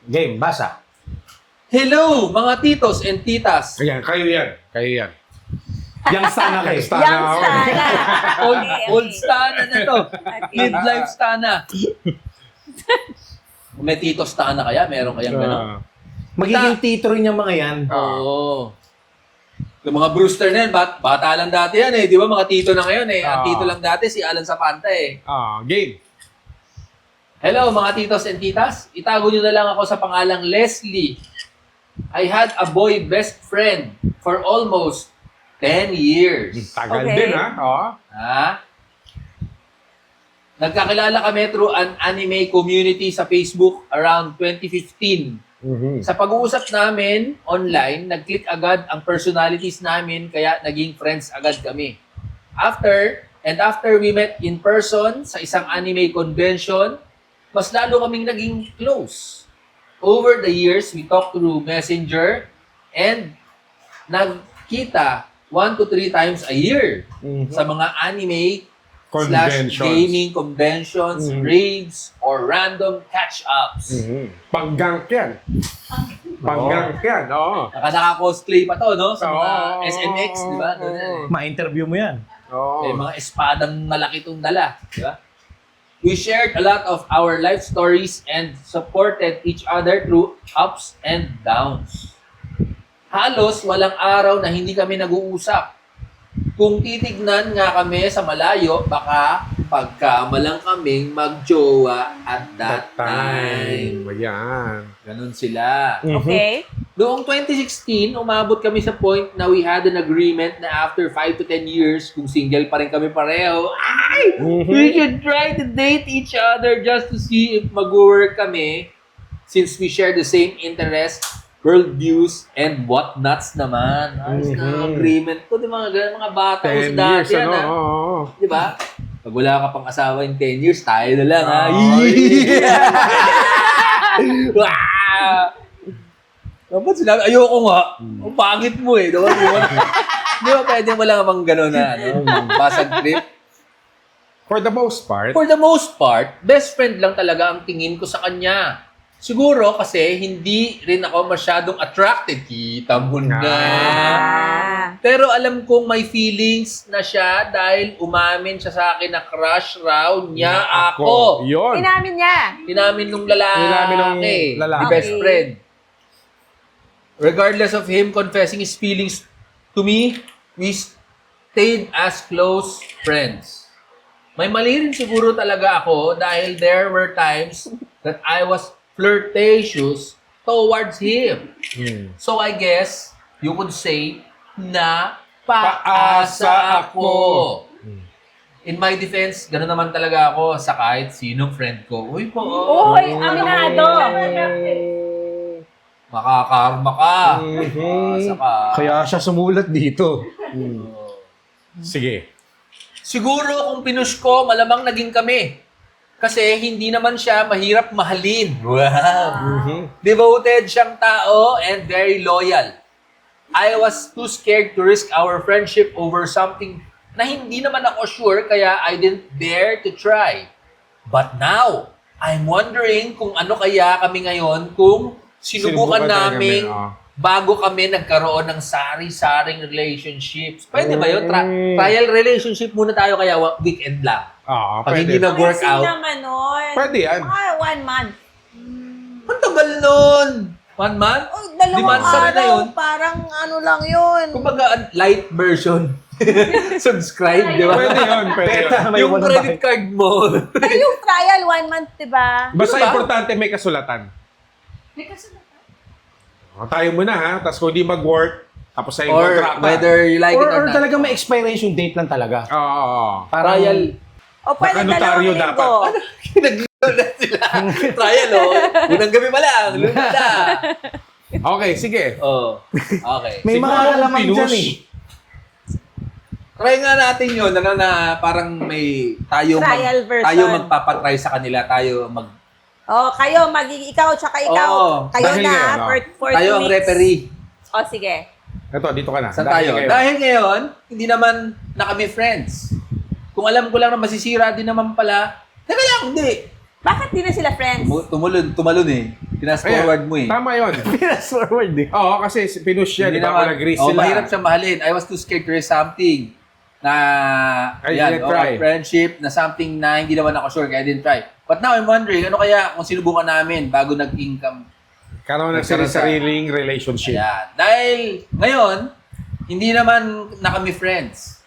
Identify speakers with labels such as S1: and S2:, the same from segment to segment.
S1: Game, basa.
S2: Hello, mga titos and titas.
S3: Ayan, kayo yan. Kayo yan.
S1: Yang sana kayo.
S3: Youngstana.
S4: Youngstana.
S2: Old stana na to.
S4: Okay.
S2: Midlife stana. May tito stana kaya? Meron kayang gano'n?
S1: Magiging tito rin yung mga yan.
S2: Oo. Yung mga Brewster na yan, bata lang dati yan eh. Di ba mga tito na ngayon eh. Ang tito lang dati si Alan Zapanta eh.
S3: Game.
S2: Hello mga titos and titas. Itago nyo na lang ako sa pangalang Leslie. I had a boy best friend for almost 10 years.
S3: Tagal
S4: Okay.
S3: din, ha? Oo.
S2: Ha? Nagkakilala kami through an anime community sa Facebook around 2015. Sa pag-uusap namin online, nag-click agad ang personalities namin kaya naging friends agad kami. After we met in person sa isang anime convention, mas lalo kaming naging close. Over the years, we talked through Messenger and nagkita 1 to 3 times a year sa mga anime
S3: Conventions.
S2: / gaming conventions, raves, or random catch-ups.
S3: Panggank yan. Panggank yan, oo.
S2: Naka-cosplay pa to, no? Sa mga
S3: Oo.
S2: SMX, di ba? Doon yan eh.
S1: Ma-interview mo yan.
S2: May
S3: Oo.
S2: mga espadang malaki itong dala. Di ba? We shared a lot of our life stories and supported each other through ups and downs. Halos walang araw na hindi kami nag-uusap. Kung titignan nga kami sa malayo, baka pagkamalang kaming mag-jowa at that time.
S3: Ayan.
S2: Ganun sila.
S4: Okay.
S2: Noong 2016, umabot kami sa point na we had an agreement na after 5 to 10 years, kung single pa rin kami pareho, we should try to date each other just to see if mag-work kami since we share the same interests, worldviews, and whatnots naman. Ayos na agreement ko, di mga bata ko
S3: 10
S2: sa
S3: years,
S2: dati yan,
S3: ano?
S2: ha?
S3: Oo.
S2: Di ba? Pag wala ka pang asawa in 10 years, tayo na lang, ha? Dapat sinabi, ayoko nga. Ang pangit mo eh. Di ba pwede mo lang bang gano'n na, basag trip?
S3: For the most part,
S2: For the most part, best friend lang talaga ang tingin ko sa kanya. Siguro kasi hindi rin ako masyadong attracted. Kita mo na. Pero alam kong may feelings na siya dahil umamin siya sa akin na crush raw niya ako.
S3: Yun.
S4: Inamin niya.
S2: Inamin nung lalaki.
S3: Inamin nung lalaki.
S2: The best
S4: Okay.
S2: friend. Regardless of him confessing his feelings to me, we stayed as close friends. May mali rin siguro talaga ako dahil there were times that I was flirtatious towards him. So I guess you could say na paasa ako. In my defense, gano'n naman talaga ako sa kahit sinong friend ko. Uy po,
S4: Uy, aminado.
S2: makakarma ka. Paasa ka.
S1: Kaya siya sumulat dito.
S3: Sige.
S2: Siguro kung pinush ko, malamang naging kami. Kasi hindi naman siya mahirap mahalin. Wow! Devoted siyang tao and very loyal. I was too scared to risk our friendship over something na hindi naman ako sure kaya I didn't dare to try. But now, I'm wondering kung ano kaya kami ngayon kung sinubukan
S3: talaga
S2: namin
S3: kami,
S2: bago kami nagkaroon ng sari-saring relationships. Pwede ba yun? Trial relationship muna tayo kaya weekend lang.
S3: Oo,
S2: Pag hindi
S3: pwede.
S2: nag-work
S4: Kasi
S2: out.
S4: naman nun.
S3: Pwede yan.
S4: Mga 1 month.
S2: Ang tagal nun! 1 month?
S4: Oh, dalawang
S2: Demands na rin na
S4: araw.
S2: yun.
S4: Parang ano lang yun.
S2: Kumbaga, light version. Subscribe, di ba?
S3: Pwede yun, pwede yun.
S1: May
S2: Yung
S1: walang
S2: credit card mo.
S4: Pero yung trial, 1 month, diba?
S3: Basta
S2: Diba?
S3: importante may kasulatan. Tayo muna ha, tapos kung di mag-work, tapos sa
S2: Or
S3: kontrata.
S2: whether you like it or
S1: Or
S2: not.
S1: talagang may expiration date lang talaga.
S3: Oo.
S1: Parang,
S2: Trial.
S4: O pwede
S3: Naka-notaryo
S4: dalawang
S3: dapat.
S4: linggo.
S2: Nagluto na sila. Trial, oh. Unang gabi pa lang. Luto na.
S3: Okay, sige.
S2: Oh. Okay.
S1: may
S3: Siguro
S1: mga
S3: kung
S1: alaman
S3: pinush,
S1: dyan eh.
S2: Try nga natin yun, na parang may
S4: Trial version.
S2: tayo magpapatry sa kanila, tayo mag
S4: O, kayo, ikaw, tsaka ikaw.
S2: Oo.
S4: Kayo
S3: Dahil
S4: na,
S3: ngayon,
S4: for
S2: tayo
S4: 2
S2: ang
S4: weeks.
S2: referee.
S4: O, sige.
S3: Ito, dito ka na.
S2: Saan
S3: Dahil
S2: tayo?
S3: ngayon.
S2: Dahil ngayon, hindi naman na kami friends. Kung alam ko lang na masisira din naman pala, teka lang, hindi.
S4: Bakit di na sila friends?
S2: Tumalon eh. Fast forward mo eh.
S3: Tama yun.
S1: Fast forward eh.
S3: Oo, kasi pinush siya, di ba? Kung nag-grease sila.
S2: mahirap siya mahalin. I was too scared to risk something na,
S3: I
S2: yan,
S3: didn't try.
S2: a friendship na something na hindi naman ako sure kaya I didn't try. But now I'm wondering, ano kaya kung sinubukan namin bago nag-income?
S3: Karoon ng sariling relationship.
S2: Ayan. Dahil ngayon, hindi naman na kami friends.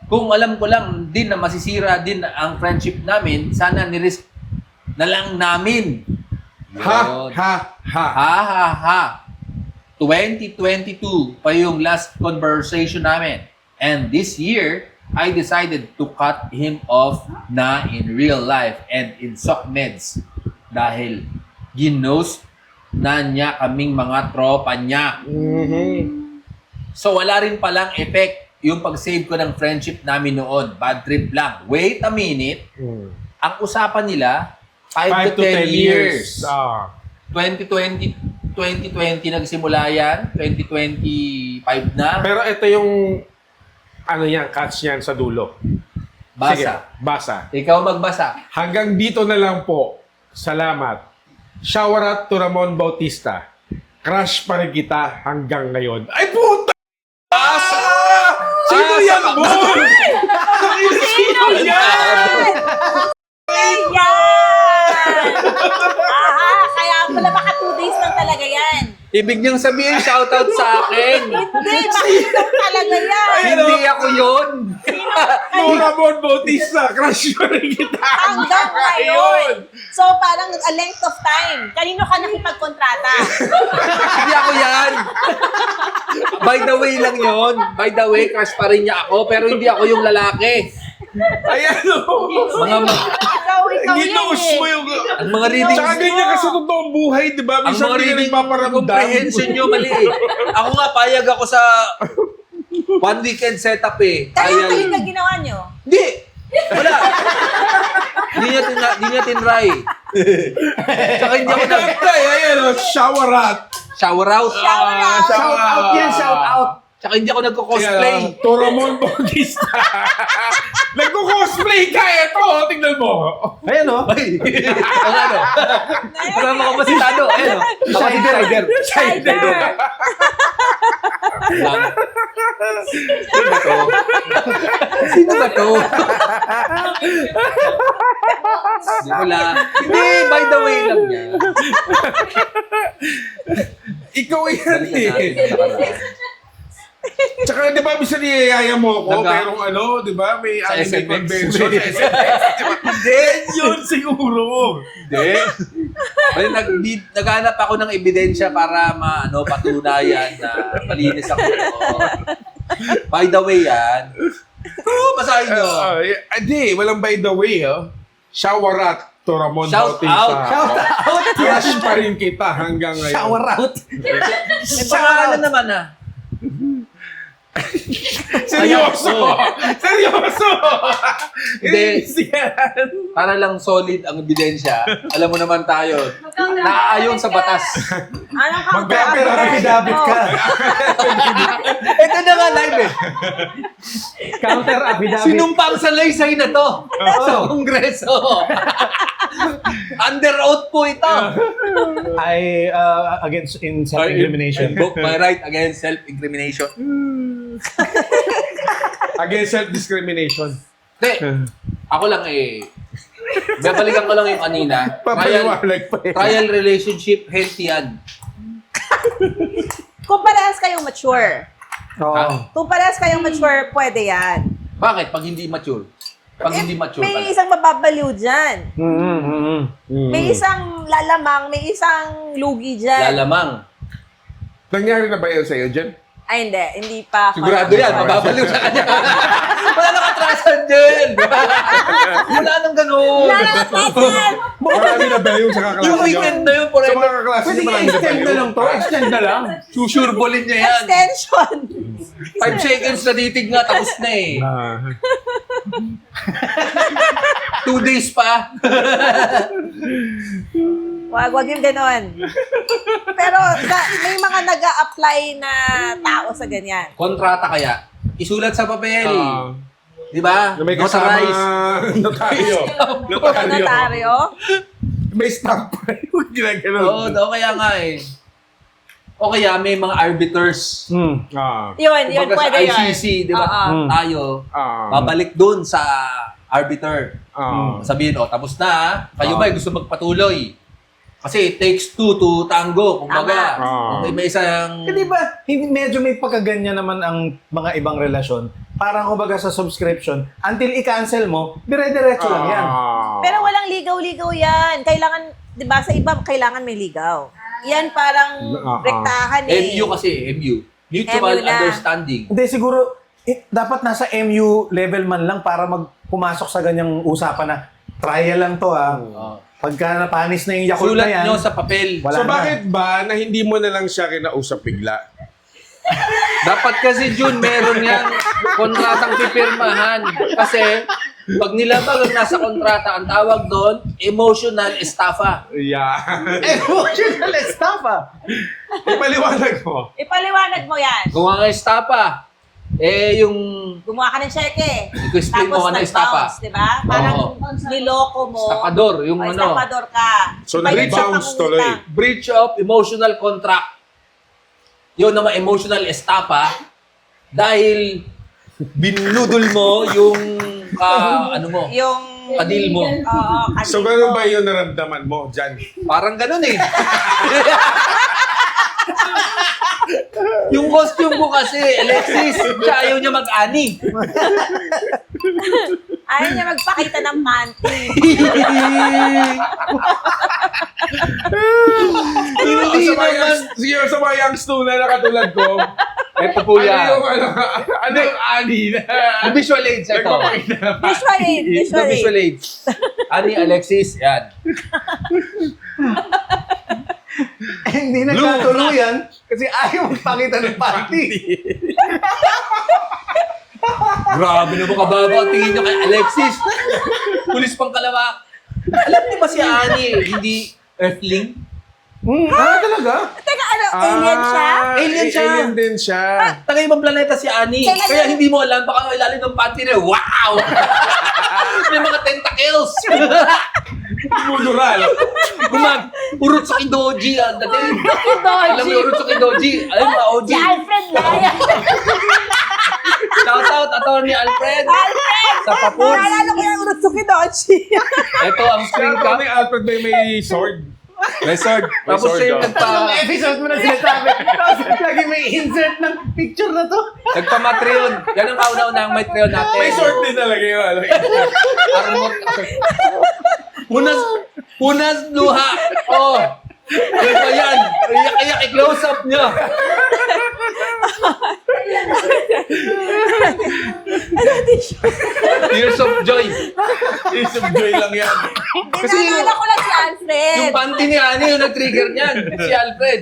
S2: Kung alam ko lang din na masisira din ang friendship namin, sana ni-risk na lang namin.
S3: Ha,
S2: Yun.
S3: ha, ha.
S2: Ha, ha, ha. 2022 pa yung last conversation namin. And this year, I decided to cut him off na in real life and in SOCMEDs. Dahil ginos na niya kaming mga tropa niya. So wala rin palang effect yung pag-save ko ng friendship namin noon. Bad trip lang. Wait a minute. Ang usapan nila, 5 to 10 years. 2020 nagsimula yan. 2025 na.
S3: Pero ito yung catch yan sa dulo. Sige,
S2: Basa.
S3: basa.
S2: Ikaw magbasa.
S3: Hanggang dito na lang po. Salamat. Shower out to Ramon Bautista. Crush pa rin kita hanggang ngayon. Ay, puta! Sino yan, boy? Sino yan?
S4: Ayan! Aha, kaya pala baka 2 days lang talaga yan.
S2: Ibig niyang sabihin, shoutout sa akin.
S4: Hindi, bakit talaga yan?
S2: Hindi ako yun.
S3: No, Ramon Bautista. Crush pa rin kita
S4: Hanggang ngayon. So, parang a length of time. Kanino ka nakipagkontrata?
S2: Hindi ako yan. By the way lang yon. By the way, crush pa rin niya ako, pero hindi ako yung lalaki.
S3: Ayan, o.
S4: Ikaw
S3: Ginos
S4: yan
S3: mo
S4: eh.
S3: yung...
S2: Ang mga readings,
S3: Tsaka ganyan kasi totoong buhay, di ba?
S2: ang
S3: Minsan
S2: mga
S3: hindi ka
S2: reading
S3: nagpaparamdam.
S2: comprehension nyo mali eh. Ako nga, payag ako sa one weekend setup eh.
S4: Kaya
S2: Payag.
S4: kayo na ginawa nyo?
S2: Hindi! Wala! Hindi niya tinry. Tsaka hindi ako nag...
S3: Ayan, o. Shower out.
S2: Shower out.
S4: Shower out.
S3: Shout out yan, shout out.
S2: Tsaka hindi ako nagko-cosplay.
S3: To Ramon Bautista. Nagko-cosplay ka, eto. Tingnan mo.
S1: Ayan o.
S2: Ay! Ang ano? Kasama ko pa si Tano. Ayun o.
S1: Shider.
S4: Shider.
S2: Sino ba to? Sino ba to? Wala. Hindi, by the way lang yan.
S3: Ikaw yan
S2: Balikan natin
S3: eh.
S2: ang nakaraan.
S3: Tsaka di ba, bisa niyayaya mo ako,
S2: Naga-
S3: pero di ba, may
S2: Sa
S3: anime
S2: SMX.
S3: convention sa SMX. Hindi, yun siguro.
S2: Hindi. Bali, naghanap ako ng ebidensya para patunayan na malinis ako. By the way yan. Basahin nyo.
S3: Hindi, walang by the way, oh. Shower out to Ramon
S2: Shout
S3: Bautista.
S2: out.
S1: Shout out.
S3: Crush pa rin kita hanggang ngayon.
S1: Shower out.
S2: May pangalan naman ah.
S3: Seryoso! Seryoso!
S2: Hindi.
S3: Yan.
S2: Para lang solid ang ebidensya. Alam mo naman tayo. Naaayon sa batas.
S4: Anong
S1: Mag-affidavit ka.
S2: Ito na nga live eh.
S1: Counter affidavit.
S2: Sinumpang salaysay na to sa Kongreso. Under oath po ito.
S1: I against in self-incrimination.
S2: Invoke my right against self-incrimination.
S3: Against self-discrimination.
S2: Hindi. Ako lang eh. Babalikan ko lang yung kanina.
S3: Papaliwalag pa eh.
S2: Trial relationship, healthy yan.
S4: Kung parehas kayong mature.
S1: Oo.
S4: Kung parehas kayong mature, pwede yan.
S2: Bakit? Pag hindi mature. Pag hindi mature
S4: May
S2: pala.
S4: isang mababaliw dyan. May
S3: Hmm.
S4: isang lalamang, may isang lugi dyan.
S2: Lalamang.
S3: Nangyari na ba yun sa'yo, Jen?
S4: Ay, hindi pa.
S2: Sigurado yan. Mababaliw sa kanya. Wala nang atrasan din. Wala nang ganun.
S3: Marami na ba yung sa kaklase
S2: Yung
S3: niyo?
S2: weekend na yun,
S3: Sa
S2: forever.
S3: mga kaklase
S1: Pwede
S3: niyo, marami na ba
S1: extend na
S3: yun?
S1: lang to. Extend na lang.
S2: Susurbolin niya yan.
S4: Extension.
S2: 5 seconds na titig nga, tapos na eh. 2 days pa.
S4: Wag yung ganon. Pero may mga nag-a-apply na tao sa ganyan.
S2: Kontrata kaya. Isulat sa papel.
S3: Ah.
S2: Di ba?
S3: Na may kasama
S2: Notarize.
S3: notaryo.
S4: Notaryo.
S3: may stamp pa yung ginaganon.
S2: Oo, kaya nga eh. O kaya may mga arbiters.
S4: Yun,
S2: Kumbaga
S4: pwede
S2: sa
S4: yun.
S2: ICC, di ba?
S4: Oo.
S2: Tayo, babalik dun sa arbiter. Sabihin, tapos na ha. Kayo ba gusto magpatuloy? Kasi it takes two to tango. Kumbaga, may isang...
S1: Hindi ba, medyo may pagkaganyan naman ang mga ibang relasyon. Parang kumbaga sa subscription, until i-cancel mo, dire-diretso lang yan.
S4: Pero walang ligaw-ligaw yan. Kailangan, di ba, sa iba, kailangan may ligaw. Yan parang rektahan eh.
S2: MU kasi, MU. Mutual
S4: MU na.
S2: Understanding.
S1: Hindi, siguro, dapat nasa MU level man lang para pumasok sa ganyang usapan na trial lang to ha. Pagka napanis na yung Yakult
S2: Sulat
S1: na yan,
S2: nyo sa papel.
S1: wala
S3: So
S1: na.
S3: bakit ba na hindi mo na lang siya kinausap bigla?
S2: Dapat kasi, Jun, meron yang kontratang pipirmahan. Kasi, pag nilabag ang nasa kontrata, ang tawag doon, emotional estafa.
S3: Yeah.
S1: Emotional stuff ah.
S3: Ipaliwanag mo.
S4: Ipaliwanag mo yan.
S2: Kung ang estafa, yung
S4: Gumawa ka ng cheque.
S2: i-explain mo
S4: Tapos
S2: ano estafa.
S4: nag-bounce, di ba? Parang niloko mo.
S2: Estapador, yung
S4: O,
S2: ano,
S4: estapador ka.
S3: So,
S4: Iba yun sa
S3: nag-bounce
S4: pangungutang.
S3: tuloy.
S2: breach of emotional contract. Yun naman emotional estafa dahil binudol mo yung ano mo,
S4: Yung...
S2: kadil mo.
S4: Oo, kadil
S3: So gano'n
S4: mo.
S3: ba yung naramdaman mo dyan?
S2: Parang ganun eh. Yung costume ko kasi, Alexis, siya ayaw niya mag-ani.
S4: Ayaw niya magpakita ng panty.
S2: Hindi naman.
S3: Sige, sa mga youngster na nakatulad ko,
S2: Ito po
S3: ano
S2: yan.
S3: yung ano yung ani na?
S2: Visual aids ito.
S3: Nagpapakita na pa.
S4: Visual aid, visual aid.
S2: Visual aids. Ani Alexis, yan.
S1: Hindi nagkatuluyan kasi ayaw magpakita ng party.
S2: Grabe na mo kababa ang tingin niyo kay Alexis. Pulis pang kalawak. Alam niyo ba si Ani, hindi earthling?
S1: Talaga?
S4: Teka, ano, alien siya?
S2: Alien siya.
S3: Alien din siya.
S2: Taga ibang planeta si Ani.
S4: Kailan
S2: Kaya
S4: yun?
S2: hindi mo alam, baka ilalim ng panty niya. Wow! May mga tentacles.
S3: Mudural.
S2: Urot sa Kidoji ang dating.
S4: Kidoji.
S2: Alam mo yung urot sa Kidoji? Alam mo, OG.
S4: Si Alfred Laya.
S2: Shout out, Atty. Alfred.
S4: Alfred!
S2: Sa Papuns.
S4: Naalala ko yung Urutsuki Dochi.
S2: Ito ang screen
S3: Kaya
S2: cap.
S3: ni Alfred may sword.
S2: May sword. Tapos
S3: sword,
S2: siya yung
S3: oh.
S1: Tatlong episode mo na sinasabi. Tapos lagi may insert ng picture na to.
S2: Nagpa-Matreon. Yan ang kauna-una ang Matreon natin.
S3: May sword din talaga yun.
S2: Armor. Punas luha. Oh. Ano ba yan? Iyak-iyak, i-close up niya. Tears of joy.
S3: Isip joy lang yan.
S2: Kasi
S4: Naalala ko lang si Alfred.
S2: yung panty ni Ani, yung nag-trigger niyan. Si Alfred.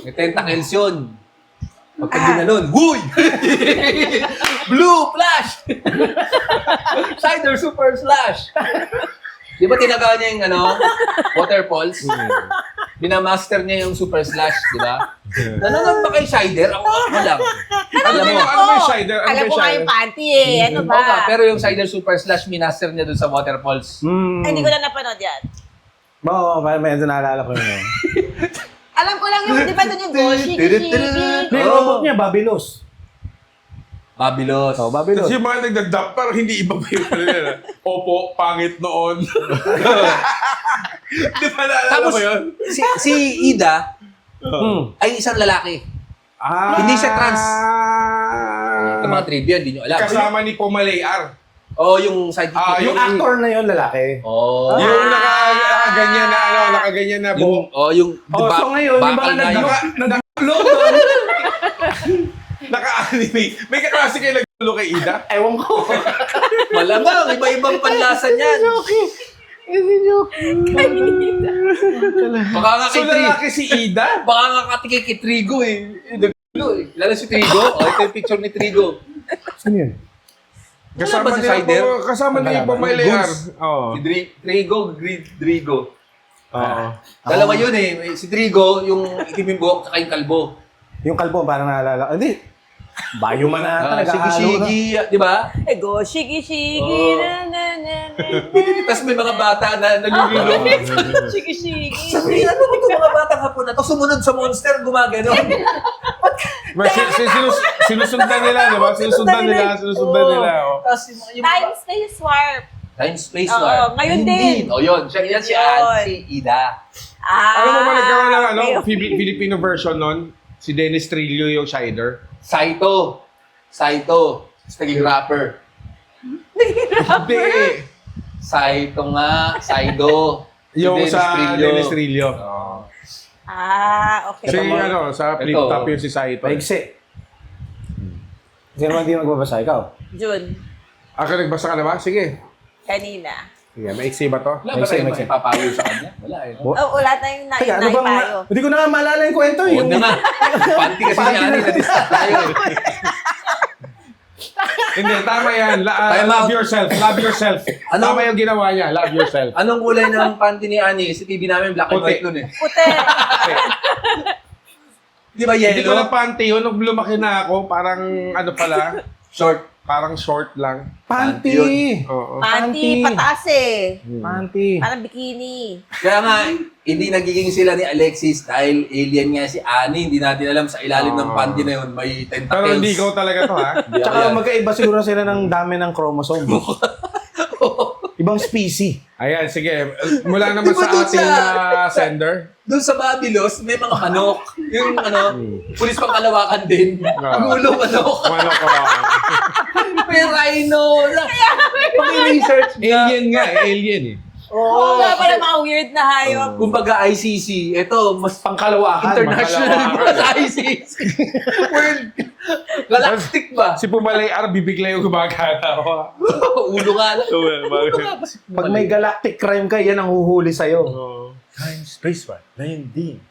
S2: May tentacles yun. Pagka ginanon, huy! Blue flash! Cider super slash! Di ba tinaga niya yung waterfalls? Binamaster niya yung super slash, di ba? Nanonood ba kay Cider? Ako lang. Alam mo.
S3: Ano ba yung Shider? Ano
S4: Alam
S3: ba
S4: ko
S3: yung
S4: nga
S3: Shider?
S4: yung panty eh. Ano ba?
S2: Oo nga, pero yung Cider super slash, minaster niya dun sa waterfalls.
S4: Ay, hindi ko na napanood yan.
S1: Oo, medyo naalala ko yun.
S4: Alam ko lang yung, di ba doon yung Goshi, Gishi,
S1: May robot niya, Babylos.
S2: Babylos.
S1: Oh, Babylos.
S3: Kasi yung mga nagdagdag, parang hindi iba ba yung ano yan? Opo, pangit noon. Di ba naalala
S2: Tapos,
S3: mo yun?
S2: si Ida ay isang lalaki. Hindi siya trans. Ito mga trivia, hindi nyo alam.
S3: Kasama ni Pomalay R.
S2: Oh, yung sidekick.
S1: Yung actor na yun, lalaki.
S2: Oh.
S3: Yung nakaganyan na, nakaganyan na buhok.
S2: Yung
S1: Oh, so ngayon, yung
S2: bakal
S1: mga
S2: na yung...
S1: nag-upload doon.
S3: Naka-anime. May kaklase kayo naglulo kay Ida?
S1: Ewan ko.
S2: Malamang, iba-ibang panlasa niyan. Baka nga
S3: So
S2: kay Trigo.
S3: lalaki si Ida?
S2: Baka nga katikay kay Trigo eh. Lalo si Trigo. Oh, ito yung picture ni Trigo.
S1: Saan yun?
S3: Kasama
S2: ba si
S3: nila
S2: Shider?
S3: kasama ni Pomalay R. Oo.
S2: Si Trigo, Drigo.
S3: Oo.
S2: Dalawa yun eh. Si Trigo, yung itim yung buhok, tsaka yung kalbo.
S1: Yung kalbo, parang naalala. Hindi. Bayuman ata, nag-ahalo na.
S2: Shigi-shigi, di ba?
S4: Go, shigi-shigi,
S2: Oo.
S4: na.
S2: Tapos may mga bata na nalululong.
S4: Shigi-shigi.
S2: Sabi, ano ito mga batang hapon na to? Sumunod sa monster, gumagano.
S3: Sinusundan nila, di ba? Sinusundan nila. Oh.
S2: Tapos yung
S4: Time space warp.
S2: Time Space
S4: Oo,
S2: War.
S4: ngayon din.
S2: O yun, siya yan si
S4: Yun.
S2: si Ida.
S3: Alam mo ba nagkaroon ng
S4: okay.
S3: Filipino version nun? Si Dennis Trillo yung Shider.
S2: Saito. Tapos naging rapper.
S3: Hindi.
S2: Saito nga. Saido. Si
S3: Yung
S2: Dennis
S3: sa
S2: Trillo.
S3: Dennis Trillo.
S4: Okay.
S3: Si sa flip
S2: Ito.
S3: top yung si Saito.
S1: Paigsi. Sino man di magbabasa? Ikaw?
S4: June,
S3: Ako nagbasa ka na ba? Sige.
S4: kanina.
S3: Sige, maiksi ba to?
S2: Wala ba kayo
S1: Maiksi.
S2: maipapayo sa kanya? Wala eh.
S1: Oh.
S4: Wala tayong
S1: Teka, ano bang...
S4: naipayo.
S1: Hindi ko na nga maalala yung kwento.
S2: Oo
S1: Yung...
S2: na nga. Panty kasi ni Ani, na-distract tayo eh.
S3: Hindi, tama yan.
S2: Time
S3: Love
S2: out.
S3: yourself. Love yourself.
S2: Ano?
S3: Tama yung ginawa niya. Love yourself.
S2: Anong kulay ng panty ni Ani? Si TV namin, black and
S3: Puti.
S2: white nun eh.
S4: Puti.
S2: Di ba
S3: Hindi ko na
S2: yellow?
S3: panty yun. Nung lumaki na ako, parang ano pala,
S2: Short.
S3: parang short lang.
S1: Panty!
S3: Oo.
S4: Panty, pataas eh.
S1: Panty.
S4: Parang bikini.
S2: Kaya nga, hindi nagiging sila ni Alexis dahil alien nga si Ani. Hindi natin alam sa ilalim ng panty na yun. May tentacles.
S3: Pero hindi ikaw talaga to, ha?
S2: Hindi ako
S1: Tsaka
S2: yan.
S1: magkaiba siguro sila ng dami ng chromosome. Ibang species.
S3: Ayan, sige. Mula naman
S2: Di ba
S3: sa
S2: dun
S3: ating
S2: sa-
S3: sender.
S2: Doon sa Babylos, may mga manok. Yung pulis pang kalawakan din. Gulong manok.
S3: Ano ko?
S2: May rhino. Pag-research na.
S3: Alien nga eh. Alien eh.
S4: Oo nga pala mga weird na hayop.
S2: Kumbaga ICC, ito, mas
S1: Pangkalawakan.
S2: international ba sa ICC? World galactic ba?
S3: Si Pumalay R, bibigla yung gumagana.
S2: Ulo nga lang.
S1: Pag may galactic crime ka, yan ang huhuli sa'yo.
S3: Oh.
S1: Time, space, one. Na yun din.